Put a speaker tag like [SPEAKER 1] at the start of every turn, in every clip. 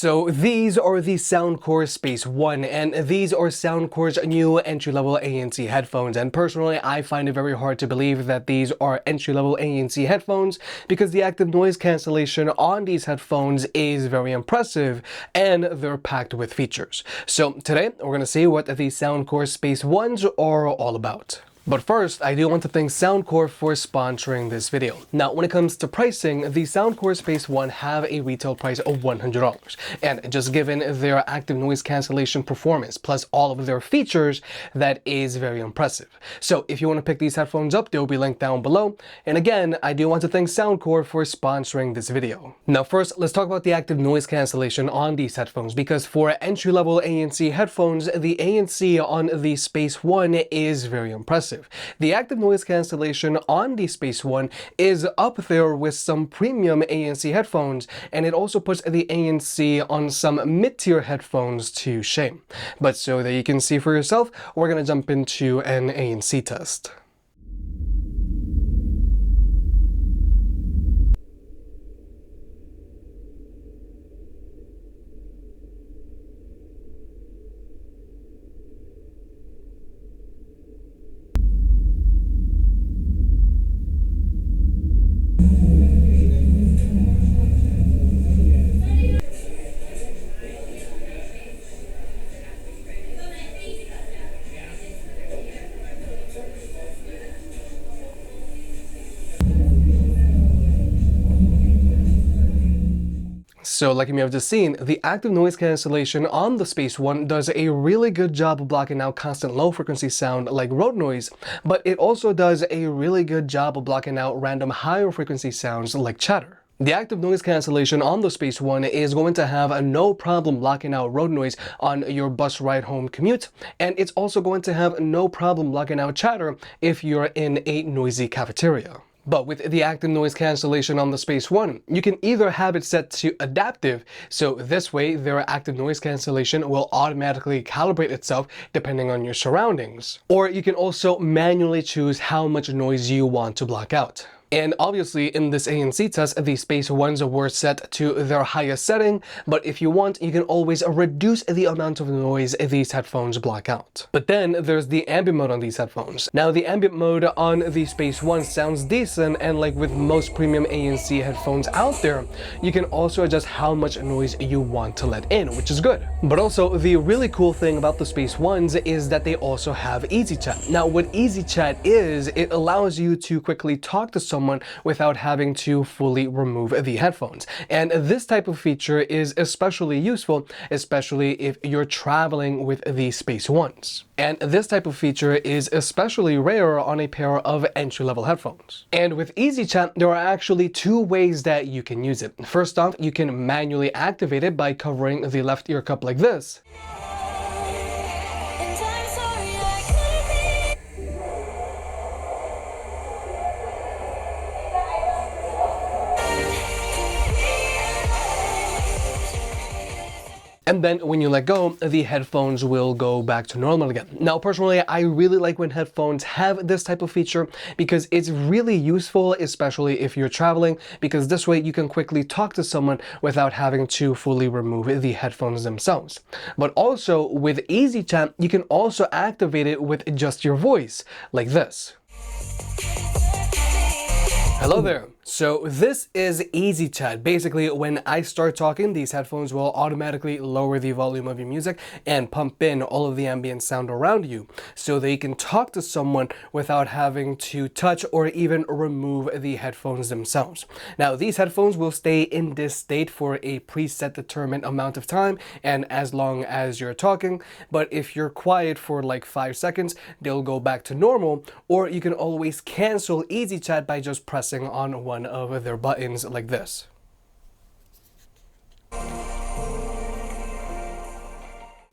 [SPEAKER 1] So these are the Soundcore Space One, and these are Soundcore's new entry-level ANC headphones. And personally, I find it very hard to believe that these are entry-level ANC headphones because the active noise cancellation on these headphones is very impressive and they're packed with features. So today, we're going to see what the Soundcore Space Ones are all about. But first, I do want to thank Soundcore for sponsoring this video. Now, when it comes to pricing, the Soundcore Space One have a retail price of $100. And just given their active noise cancellation performance, plus all of their features, that is very impressive. So if you want to pick these headphones up, they'll be linked down below. And again, I do want to thank Soundcore for sponsoring this video. Now first, let's talk about the active noise cancellation on these headphones, because for entry-level ANC headphones, the ANC on the Space One is very impressive. The active noise cancellation on the Space One is up there with some premium ANC headphones, and it also puts the ANC on some mid-tier headphones to shame. But so that you can see for yourself, we're going to jump into an ANC test. So like you may have just seen, the active noise cancellation on the Space One does a really good job of blocking out constant low frequency sound like road noise, but it also does a really good job of blocking out random higher frequency sounds like chatter. The active noise cancellation on the Space One is going to have no problem blocking out road noise on your bus ride home commute, and it's also going to have no problem blocking out chatter if you're in a noisy cafeteria. But with the active noise cancellation on the Space One, you can either have it set to adaptive, so this way their active noise cancellation will automatically calibrate itself depending on your surroundings. Or you can also manually choose how much noise you want to block out. And obviously in this ANC test, the Space Ones were set to their highest setting, but if you want, you can always reduce the amount of noise these headphones block out. But then there's the ambient mode on these headphones. Now the ambient mode on the Space One sounds decent, and like with most premium ANC headphones out there, you can also adjust how much noise you want to let in, which is good. But also the really cool thing about the Space Ones is that they also have Easy Chat. Now what Easy Chat is, it allows you to quickly talk to someone without having to fully remove the headphones. And this type of feature is especially useful, especially if you're traveling with the Space Ones. And this type of feature is especially rare on a pair of entry-level headphones. And with Easy Chat, there are actually two ways that you can use it. First off, you can manually activate it by covering the left ear cup like this. And then when you let go, the headphones will go back to normal again. Now, personally, I really like when headphones have this type of feature because it's really useful, especially if you're traveling, because this way you can quickly talk to someone without having to fully remove the headphones themselves. But also with Easy Chat, you can also activate it with just your voice, like this. Hello there. So this is Easy Chat. Basically, when I start talking, these headphones will automatically lower the volume of your music and pump in all of the ambient sound around you so that you can talk to someone without having to touch or even remove the headphones themselves. Now, these headphones will stay in this state for a preset determined amount of time and as long as you're talking, but if you're quiet for like 5 seconds, they'll go back to normal, or you can always cancel Easy Chat by just pressing on one of their buttons like this.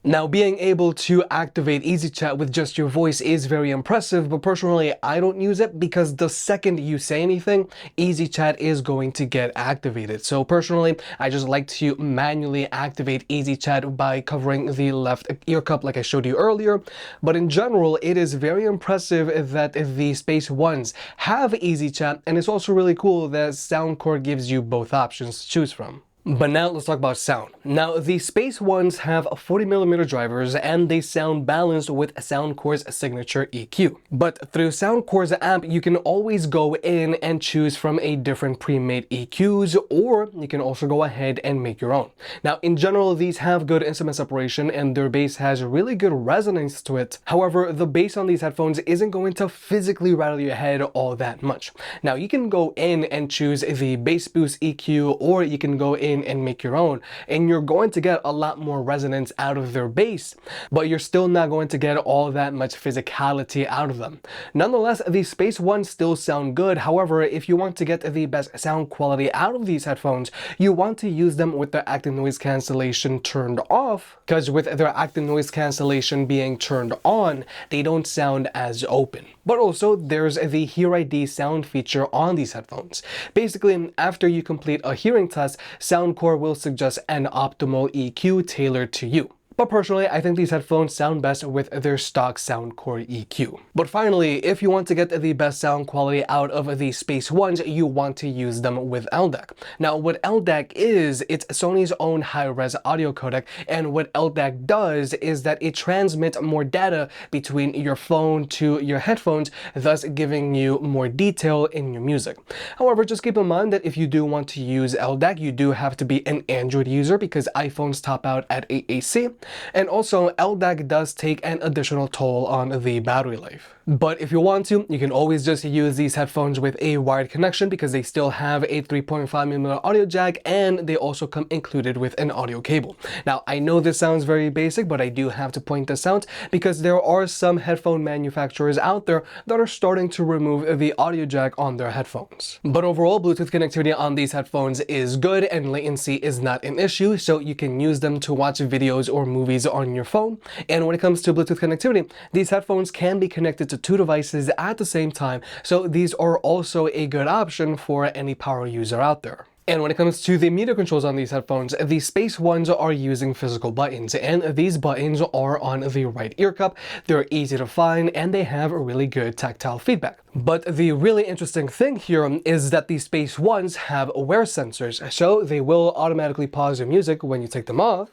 [SPEAKER 1] Now, being able to activate Easy Chat with just your voice is very impressive, but personally, I don't use it because the second you say anything, Easy Chat is going to get activated. So personally, I just like to manually activate Easy Chat by covering the left ear cup like I showed you earlier. But in general, it is very impressive that the Space Ones have Easy Chat, and it's also really cool that Soundcore gives you both options to choose from. But now let's talk about sound. Now the Space Ones have 40mm drivers and they sound balanced with Soundcore's signature EQ. But through Soundcore's app, you can always go in and choose from a different pre-made EQs, or you can also go ahead and make your own. Now in general, these have good instrument separation and their bass has really good resonance to it. However, the bass on these headphones isn't going to physically rattle your head all that much. Now you can go in and choose the bass boost EQ, or you can go in and make your own, and you're going to get a lot more resonance out of their bass, but you're still not going to get all that much physicality out of them. Nonetheless, the Space Ones still sound good. However, if you want to get the best sound quality out of these headphones, you want to use them with their active noise cancellation turned off, because with their active noise cancellation being turned on, they don't sound as open. But also, there's the Hear ID sound feature on these headphones. Basically, after you complete a hearing test, Soundcore will suggest an optimal EQ tailored to you. But personally, I think these headphones sound best with their stock Soundcore EQ. But finally, if you want to get the best sound quality out of the Space Ones, you want to use them with LDAC. Now, what LDAC is, it's Sony's own high-res audio codec, and what LDAC does is that it transmits more data between your phone to your headphones, thus giving you more detail in your music. However, just keep in mind that if you do want to use LDAC, you do have to be an Android user because iPhones top out at AAC. And also, LDAC does take an additional toll on the battery life. But if you want to, you can always just use these headphones with a wired connection because they still have a 3.5mm audio jack, and they also come included with an audio cable. Now, I know this sounds very basic, but I do have to point this out because there are some headphone manufacturers out there that are starting to remove the audio jack on their headphones. But overall, Bluetooth connectivity on these headphones is good and latency is not an issue, so you can use them to watch videos or movies on your phone. And when it comes to Bluetooth connectivity, these headphones can be connected to two devices at the same time, so these are also a good option for any power user out there. And when it comes to the media controls on these headphones, the Space Ones are using physical buttons, and these buttons are on the right ear cup. They're easy to find, and they have a really good tactile feedback. But the really interesting thing here is that the Space Ones have wear sensors, so they will automatically pause your music when you take them off.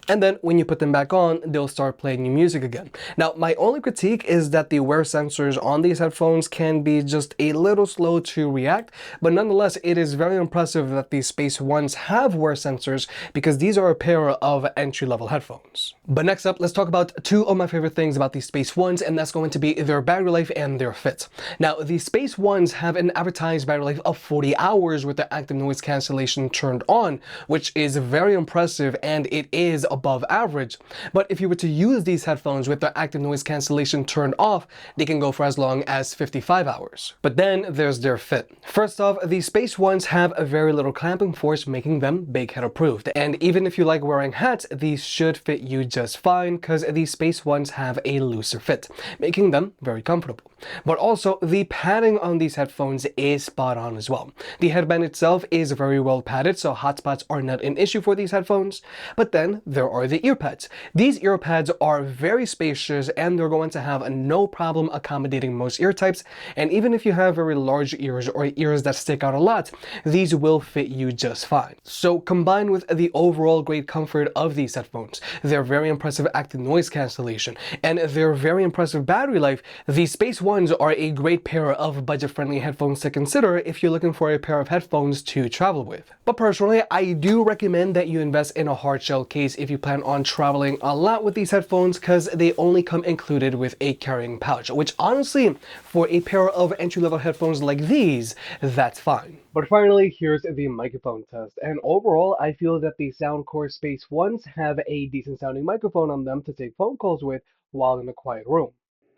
[SPEAKER 1] And then when you put them back on, they'll start playing new music again. Now, my only critique is that the wear sensors on these headphones can be just a little slow to react, but nonetheless, it is very impressive that these Space Ones have wear sensors because these are a pair of entry-level headphones. But next up, let's talk about two of my favorite things about these Space Ones, and that's going to be their battery life and their fit. Now, the Space Ones have an advertised battery life of 40 hours with the active noise cancellation turned on, which is very impressive, and it is above average. But if you were to use these headphones with the active noise cancellation turned off, they can go for as long as 55 hours. But then there's their fit. First off, the Space Ones have a very little clamping force, making them big head approved. And even if you like wearing hats, these should fit you just fine because the Space Ones have a looser fit, making them very comfortable. But also, the padding on these headphones is spot on as well. The headband itself is very well padded, so hotspots are not an issue for these headphones. But then there are the ear pads. These ear pads are very spacious and they're going to have no problem accommodating most ear types. And even if you have very large ears or ears that stick out a lot, these will fit you just fine. So combined with the overall great comfort of these headphones, their very impressive active noise cancellation, and their very impressive battery life, the Space Ones are a great pair of budget-friendly headphones to consider if you're looking for a pair of headphones to travel with. But personally, I do recommend that you invest in a hard shell case if you plan on traveling a lot with these headphones, because they only come included with a carrying pouch, which honestly, for a pair of entry-level headphones like these, that's fine. But finally, here's the microphone test. And overall, I feel that the Soundcore Space Ones have a decent sounding microphone on them to take phone calls with while in a quiet room.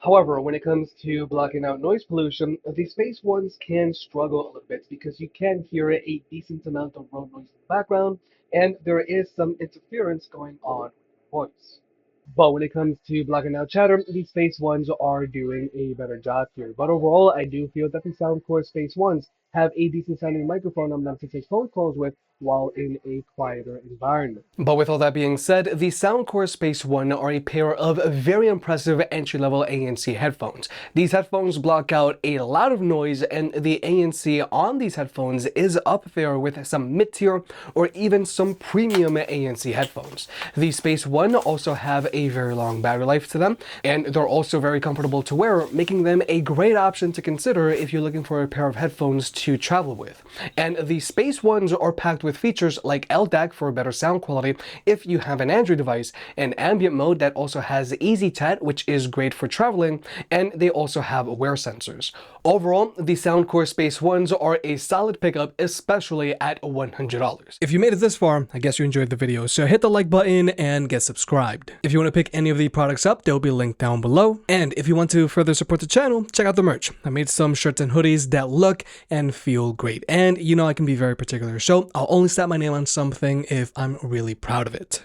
[SPEAKER 1] However, when it comes to blocking out noise pollution, the Space Ones can struggle a little bit because you can hear a decent amount of road noise in the background, and there is some interference going on with your voice. But when it comes to blocking out chatter, the Space Ones are doing a better job here. But overall, I do feel that the Soundcore Space Ones have a decent sounding microphone on them to take phone calls with while in a quieter environment. But with all that being said, the Soundcore Space One are a pair of very impressive entry-level ANC headphones. These headphones block out a lot of noise, and the ANC on these headphones is up there with some mid-tier or even some premium ANC headphones. The Space One also have a very long battery life to them, and they're also very comfortable to wear, making them a great option to consider if you're looking for a pair of headphones to travel with. And the Space Ones are packed with features like LDAC for better sound quality if you have an Android device, and Ambient Mode that also has Easy Tat, which is great for traveling, and they also have wear sensors. Overall, the Soundcore Space Ones are a solid pickup, especially at $100. If you made it this far, I guess you enjoyed the video, so hit the like button and get subscribed. If you want to pick any of the products up, they'll be linked down below. And if you want to further support the channel, check out the merch. I made some shirts and hoodies that look and feel great. And you know I can be very particular, so I'll only slap my name on something if I'm really proud of it.